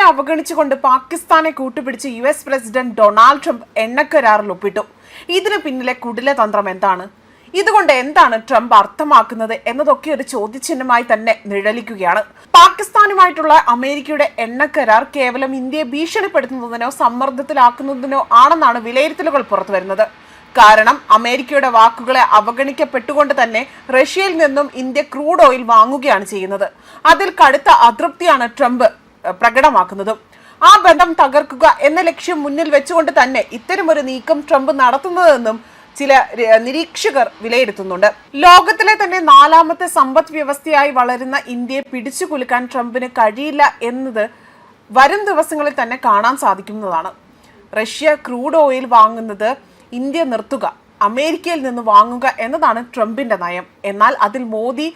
അവഗണിച്ചുകൊണ്ട് പാകിസ്ഥാനെ കൂട്ടുപിടിച്ച് US പ്രസിഡന്റ് ഡൊണാൾഡ് ട്രംപ് എണ്ണക്കരാറിൽ ഒപ്പിട്ടു. ഇതിന് പിന്നിലെ കുടിലതന്ത്രം എന്താണ്? ഇതുകൊണ്ട് എന്താണ് ട്രംപ് അർത്ഥമാക്കുന്നത് എന്നതൊക്കെ ഒരു ചോദ്യചിഹ്നമായി തന്നെ നിഴലിക്കുകയാണ്. പാകിസ്ഥാനുമായിട്ടുള്ള അമേരിക്കയുടെ എണ്ണക്കരാർ കേവലം ഇന്ത്യയെ ഭീഷണിപ്പെടുത്തുന്നതിനോ സമ്മർദ്ദത്തിലാക്കുന്നതിനോ ആണെന്നാണ് വിലയിരുത്തലുകൾ പുറത്തുവരുന്നത്. കാരണം അമേരിക്കയുടെ വാക്കുകളെ അവഗണിക്കപ്പെട്ടുകൊണ്ട് തന്നെ റഷ്യയിൽ നിന്നും ഇന്ത്യ ക്രൂഡ് ഓയിൽ വാങ്ങുകയാണ് ചെയ്യുന്നത്. അതിൽ കടുത്ത അതൃപ്തിയാണ് ട്രംപ് പ്രകടമാക്കുന്നതും. ആ ബന്ധം തകർക്കുക എന്ന ലക്ഷ്യം മുന്നിൽ വെച്ചുകൊണ്ട് തന്നെ ഇത്തരമൊരു നീക്കം ട്രംപ് നടത്തുന്നതെന്നും ചില നിരീക്ഷകർ വിലയിരുത്തുന്നുണ്ട്. ലോകത്തിലെ തന്നെ 4ാമത്തെ സമ്പദ് വ്യവസ്ഥയായി വളരുന്ന ഇന്ത്യയെ പിടിച്ചു കുലുക്കാൻ ട്രംപിന് കഴിയില്ല എന്നത് വരും ദിവസങ്ങളിൽ തന്നെ കാണാൻ സാധിക്കുന്നതാണ്. റഷ്യ ക്രൂഡ് ഓയിൽ വാങ്ങുന്നത് ഇന്ത്യ നിർത്തുക, അമേരിക്കയിൽ നിന്ന് വാങ്ങുക എന്നതാണ് ട്രംപിന്റെ നയം. എന്നാൽ അതിൽ മോദി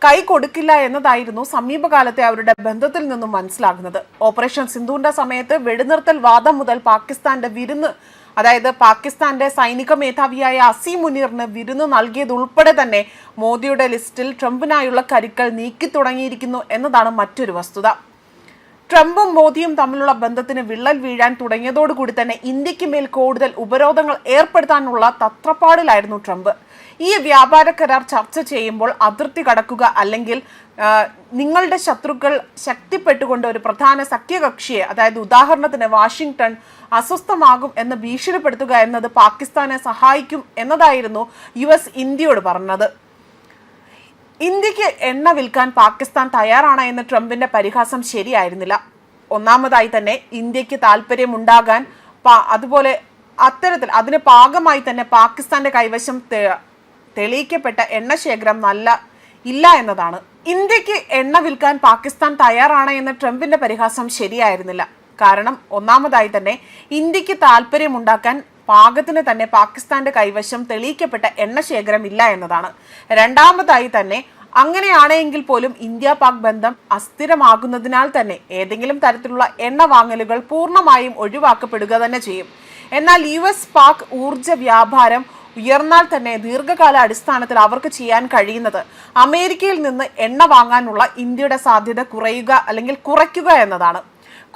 കൈ കൊടുക്കില്ല എന്നതായിരുന്നു സമീപകാലത്തെ അവരുടെ ബന്ധത്തിൽ നിന്നും മനസ്സിലാകുന്നത്. ഓപ്പറേഷൻ സിന്ധുവിന്റെ സമയത്ത് വെടിനിർത്തൽ വാദം മുതൽ പാകിസ്ഥാന്റെ വിരുന്ന്, അതായത് പാകിസ്ഥാന്റെ സൈനിക മേധാവിയായ അസീം മുനീറിന് വിരുന്ന് നൽകിയത് ഉൾപ്പെടെ തന്നെ മോദിയുടെ ലിസ്റ്റിൽ ട്രംപിനായുള്ള കരുക്കൾ നീക്കി തുടങ്ങിയിരിക്കുന്നു എന്നതാണ് മറ്റൊരു വസ്തുത. ട്രംപും മോദിയും തമ്മിലുള്ള ബന്ധത്തിന് വിള്ളൽ വീഴാൻ തുടങ്ങിയതോടുകൂടി തന്നെ ഇന്ത്യക്ക് മേൽ കൂടുതൽ ഉപരോധങ്ങൾ ഏർപ്പെടുത്താനുള്ള തത്രപ്പാടിലായിരുന്നു ട്രംപ്. ഈ വ്യാപാര കരാർ ചർച്ച ചെയ്യുമ്പോൾ അതിർത്തി കടക്കുക അല്ലെങ്കിൽ നിങ്ങളുടെ ശത്രുക്കൾ ശക്തിപ്പെട്ടുകൊണ്ട് ഒരു പ്രധാന സഖ്യകക്ഷിയെ, അതായത് ഉദാഹരണത്തിന് വാഷിംഗ്ടൺ അസ്വസ്ഥമാകും എന്ന് ഭീഷണിപ്പെടുത്തുക എന്നത് പാകിസ്ഥാനെ സഹായിക്കും എന്നതായിരുന്നു US ഇന്ത്യയോട് പറഞ്ഞത്. ഇന്ത്യക്ക് എണ്ണ വിൽക്കാൻ പാകിസ്ഥാൻ തയ്യാറാണ് എന്ന ട്രംപിന്റെ പരിഹാസം ശരിയായിരുന്നില്ല. ഒന്നാമതായി തന്നെ ഇന്ത്യക്ക് താല്പര്യമുണ്ടാകാൻ അതുപോലെ അത്തരത്തിൽ അതിന് പാകമായി തന്നെ പാകിസ്ഥാന്റെ കൈവശം തെളിയിക്കപ്പെട്ട എണ്ണശേഖരം ഇല്ല എന്നതാണ്. ഇന്ത്യക്ക് എണ്ണ വിൽക്കാൻ പാകിസ്ഥാൻ തയ്യാറാണ് എന്ന ട്രംപിന്റെ പരിഹാസം ശരിയായിരുന്നില്ല. കാരണം ഒന്നാമതായി തന്നെ ഇന്ത്യക്ക് താല്പര്യമുണ്ടാക്കാൻ പാകത്തിന് തന്നെ പാകിസ്ഥാന്റെ കൈവശം തെളിയിക്കപ്പെട്ട എണ്ണശേഖരം ഇല്ല എന്നതാണ്. രണ്ടാമതായി തന്നെ അങ്ങനെയാണെങ്കിൽ പോലും ഇന്ത്യ പാക് ബന്ധം അസ്ഥിരമാകുന്നതിനാൽ തന്നെ ഏതെങ്കിലും തരത്തിലുള്ള എണ്ണ വാങ്ങലുകൾ പൂർണ്ണമായും ഒഴിവാക്കപ്പെടുക തന്നെ ചെയ്യും. എന്നാൽ US പാക് ഊർജ വ്യാപാരം ഉയർന്നാൽ തന്നെ ദീർഘകാല അടിസ്ഥാനത്തിൽ അവർക്ക് ചെയ്യാൻ കഴിയുന്നത് അമേരിക്കയിൽ നിന്ന് എണ്ണ വാങ്ങാനുള്ള ഇന്ത്യയുടെ സാധ്യത കുറയുക അല്ലെങ്കിൽ കുറയ്ക്കുക എന്നതാണ്.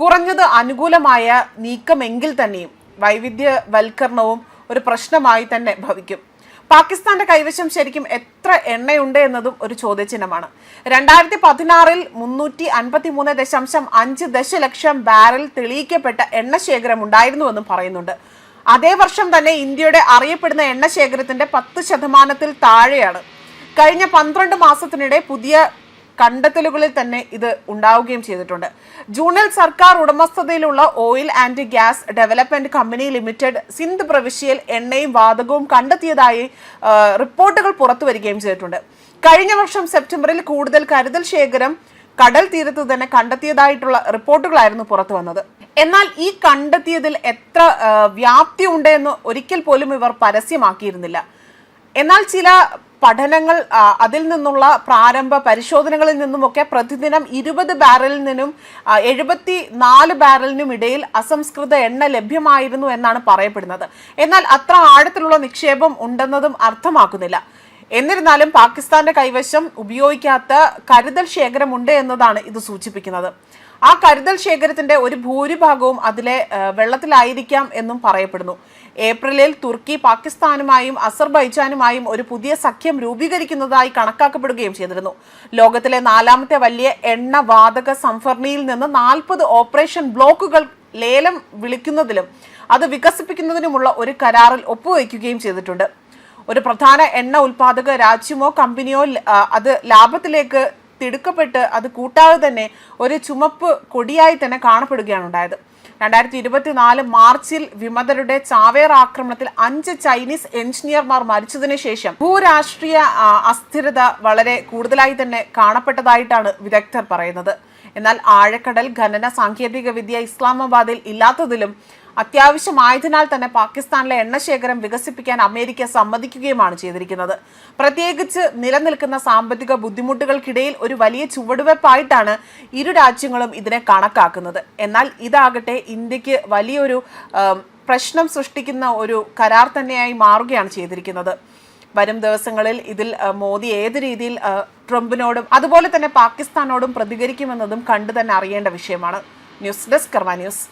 കുറഞ്ഞത് അനുകൂലമായ നീക്കമെങ്കിൽ തന്നെയും വൈവിധ്യവൽക്കരണവും ഒരു പ്രശ്നമായി തന്നെ ഭവിക്കും. പാകിസ്ഥാന്റെ കൈവശം ശരിക്കും എത്ര എണ്ണയുണ്ട് എന്നതും ഒരു ചോദ്യചിഹ്നമാണ്. 2016 353.5 ദശലക്ഷം ബാരൽ തെളിയിക്കപ്പെട്ട എണ്ണശേഖരം ഉണ്ടായിരുന്നുവെന്നും പറയുന്നുണ്ട്. അതേ വർഷം തന്നെ ഇന്ത്യയുടെ അറിയപ്പെടുന്ന എണ്ണശേഖരത്തിന്റെ 10% താഴെയാണ്. കഴിഞ്ഞ 12 മാസത്തിനിടെ പുതിയ കണ്ടെത്തലുകളിൽ തന്നെ ഇത് ഉണ്ടാവുകയും ചെയ്തിട്ടുണ്ട്. ജൂണിൽ സർക്കാർ ഉടമസ്ഥതയിലുള്ള oil and gas development company limited Sindh പ്രവിശ്യയിൽ എണ്ണയും വാതകവും കണ്ടെത്തിയതായി റിപ്പോർട്ടുകൾ പുറത്തുവരികയും ചെയ്തിട്ടുണ്ട്. കഴിഞ്ഞ വർഷം സെപ്റ്റംബറിൽ കൂടുതൽ കരുതൽ ശേഖരം കടൽ തീരത്ത് തന്നെ കണ്ടെത്തിയതായിട്ടുള്ള റിപ്പോർട്ടുകളായിരുന്നു പുറത്തു വന്നത്. എന്നാൽ ഈ കണ്ടെത്തിയതിൽ എത്ര വ്യാപ്തി ഉണ്ട് എന്ന് ഒരിക്കൽ പോലും ഇവർ പരസ്യമാക്കിയിരുന്നില്ല. എന്നാൽ ചില പഠനങ്ങൾ, അതിൽ നിന്നുള്ള പ്രാരംഭ പരിശോധനകളിൽ നിന്നുമൊക്കെ പ്രതിദിനം 20 ബാരലിൽ നിന്നും 74 ബാരലിനും ഇടയിൽ അസംസ്കൃത എണ്ണ ലഭ്യമായിരുന്നു എന്നാണ് പറയപ്പെടുന്നത്. എന്നാൽ അത്ര ആഴത്തിലുള്ള നിക്ഷേപം ഉണ്ടെന്നതും അർത്ഥമാക്കുന്നില്ല. എന്നിരുന്നാലും പാകിസ്ഥാന്റെ കൈവശം ഉപയോഗിക്കാത്ത കരുതൽ ശേഖരമുണ്ട് എന്നതാണ് ഇത് സൂചിപ്പിക്കുന്നത്. ആ കരുതൽ ശേഖരത്തിന്റെ ഒരു ഭൂരിഭാഗവും അതിലെ വെള്ളത്തിലായിരിക്കാം എന്നും പറയപ്പെടുന്നു. ഏപ്രിലിൽ തുർക്കി പാകിസ്ഥാനുമായും അസർബൈജാനുമായും ഒരു പുതിയ സഖ്യം രൂപീകരിക്കുന്നതായി കണക്കാക്കപ്പെടുകയും ചെയ്തിരുന്നു. ലോകത്തിലെ 4ാമത്തെ വലിയ എണ്ണ വാതക സംഭരണിയിൽ നിന്ന് 40 ഓപ്പറേഷൻ ബ്ലോക്കുകൾ ലേലം വിളിക്കുന്നതിലും അത് വികസിപ്പിക്കുന്നതിനുമുള്ള ഒരു കരാറിൽ ഒപ്പുവയ്ക്കുകയും ചെയ്തിട്ടുണ്ട്. ഒരു പ്രധാന എണ്ണ ഉൽപാദക രാജ്യമോ കമ്പനിയോ അത് ലാഭത്തിലേക്ക് തിടുക്കപ്പെട്ട് അത് കൂട്ടാതെ തന്നെ ഒരു ചുമപ്പ് കൊടിയായി തന്നെ കാണപ്പെടുകയാണ് ഉണ്ടായത്. 2024 മാർച്ചിൽ വിമതരുടെ ചാവേർ ആക്രമണത്തിൽ 5 ചൈനീസ് എഞ്ചിനീയർമാർ മരിച്ചതിന് ശേഷം ഭൂരാഷ്ട്രീയ അസ്ഥിരത വളരെ കൂടുതലായി തന്നെ കാണപ്പെട്ടതായിട്ടാണ് വിദഗ്ധർ പറയുന്നത്. എന്നാൽ ആഴക്കടൽ ഖനന സാങ്കേതിക വിദ്യ ഇസ്ലാമാബാദിൽ ഇല്ലാത്തതിലും അത്യാവശ്യമായതിനാൽ തന്നെ പാകിസ്ഥാനിലെ എണ്ണശേഖരം വികസിപ്പിക്കാൻ അമേരിക്ക സമ്മതിക്കുകയുമാണ് ചെയ്തിരിക്കുന്നത്. പ്രത്യേകിച്ച് നിലനിൽക്കുന്ന സാമ്പത്തിക ബുദ്ധിമുട്ടുകൾക്കിടയിൽ ഒരു വലിയ ചുവടുവെപ്പായിട്ടാണ് ഇരു രാജ്യങ്ങളും ഇതിനെ കണക്കാക്കുന്നത്. എന്നാൽ ഇതാകട്ടെ ഇന്ത്യക്ക് വലിയൊരു പ്രശ്നം സൃഷ്ടിക്കുന്ന ഒരു കരാർ തന്നെയായി മാറുകയാണ് ചെയ്തിരിക്കുന്നത്. വരും ദിവസങ്ങളിൽ ഇതിൽ മോദി ഏത് രീതിയിൽ ട്രംപിനോടും അതുപോലെ തന്നെ പാകിസ്ഥാനോടും പ്രതികരിക്കുമെന്നതും കണ്ടു തന്നെ അറിയേണ്ട വിഷയമാണ്. ന്യൂസ് ഡെസ്ക് കർമ്മ ന്യൂസ്.